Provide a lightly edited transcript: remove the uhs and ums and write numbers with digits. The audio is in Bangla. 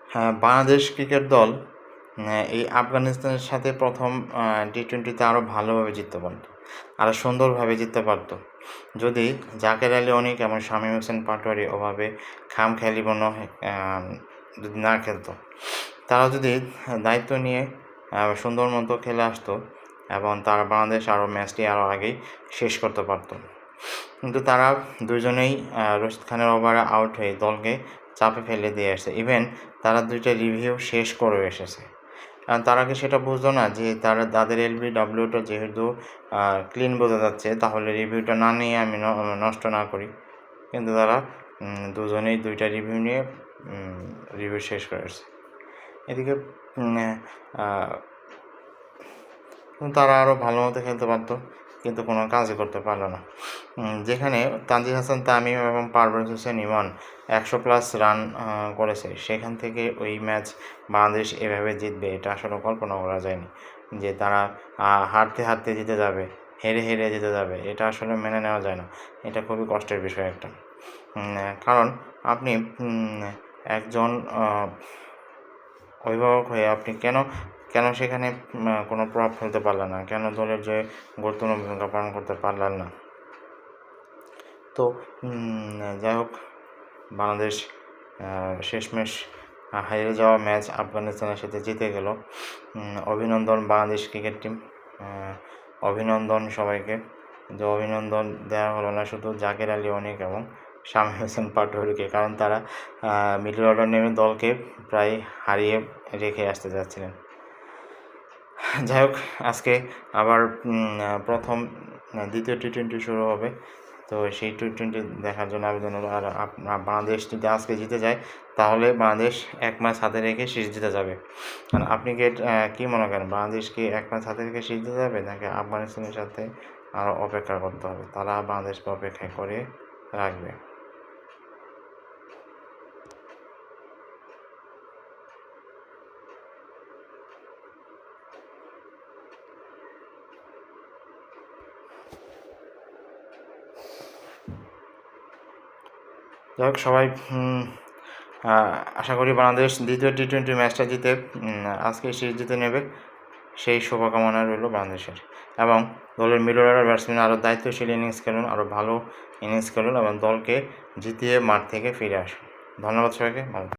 হ্যাঁ, বাংলাদেশ ক্রিকেট দল এই আফগানিস্তানের সাথে প্রথম টি-20তে আরও ভালোভাবে জিততে পারত, আরও সুন্দরভাবে জিততে পারত যদি জাকের আলী অনিক এবং শামীম হোসেন পাটোয়ারি ওভাবে খামখেয়ালিপূর্ণ যদি না খেলতো। তারা যদি দায়িত্ব নিয়ে সুন্দর মতো খেলে আসতো এবং তারা বাংলাদেশ ম্যাচটি আরও আগেই শেষ করতে পারত। কিন্তু তারা দুজনেই রশিদ খানের ওভারে আউট হয়ে দলকে চাপে ফেলে দিয়ে আসছে। ইভেন তারা 2টা রিভিউ শেষ করেও এসেছে। কারণ তারা কি সেটা বুঝতো না যে তাদের এলবিডব্লিউটা যেহেতু ক্লিন বোঝা যাচ্ছে, তাহলে রিভিউটা না নিয়ে আমি নষ্ট না করি। কিন্তু তারা দুজনেই 2টা রিভিউ নিয়ে রিভিউ শেষ করে আসছে। এদিকে তারা আরও ভালো মতো খেলতে পারতো, কিন্তু কোনো কাজই করতে পারলো না। যেখানে তানজিদ হাসান তামিম এবং পারভেজ হোসেন ইমন 100+ রান করেছে, সেখান থেকে ওই ম্যাচ বাংলাদেশ এভাবে জিতবে এটা আসলে কল্পনা করা যায়নি। যে তারা হারতে হারতে জিতে যাবে, হেরে হেরে জিতে যাবে, এটা আসলে মেনে নেওয়া যায় না। এটা খুবই কষ্টের বিষয় একটা। কারণ আপনি একজন অভিভাবক হয়ে আপনি কেন সেখানে কোনো প্রভাব ফেলতে পারলেন না? কেন দলের যে গুরুত্বপূর্ণ ভূমিকা পালন করতে পারলেন না? তো যাই হোক, বাংলাদেশ শেষমেশ হেরে যাওয়া ম্যাচ আফগানিস্তানের সাথে জিতে গেল। অভিনন্দন বাংলাদেশ ক্রিকেট টিম, অভিনন্দন সবাইকে। যে অভিনন্দন দেওয়া হলো না শুধু জাকের আলী অনিক এবং শামীম হোসেন পাটোয়ারিকে, কারণ তারা মিডল অর্ডার নেমে দলকে প্রায় হারিয়ে রেখে আসতে যাচ্ছিলেন। যাই হোক, আজকে আবার প্রথম দ্বিতীয় টি-20 শুরু হবে। তো সেই টি-20 দেখার জন্য আবেদন হলো। আর বাংলাদেশ যদি আজকে জিতে যায়, তাহলে বাংলাদেশ 1 ম্যাচ হাতে রেখে সিরিজ জিতে যাবে। আর আপনি কী মনে করেন, বাংলাদেশ কি 1 ম্যাচ হাতে রেখে সিরিজ জিতে যাবে, নাকি আফগানিস্তানের সাথে আরও অপেক্ষা করতে হবে? তারা বাংলাদেশকে অপেক্ষা করে রাখবে। যাই হোক, সবাই আশা করি বাংলাদেশ দ্বিতীয় টি-20 ম্যাচটা জিতে আজকে সিরিজ জিতে নেবে, সেই শুভকামনা রইল বাংলাদেশের। এবং দলের মিডল অর্ডার ব্যাটসম্যান আরও দায়িত্বশীল ইনিংস খেলুন, আরও ভালো ইনিংস খেলুন এবং দলকে জিতিয়ে মাঠ থেকে ফিরে আসুন। ধন্যবাদ সবাইকে, ভালো।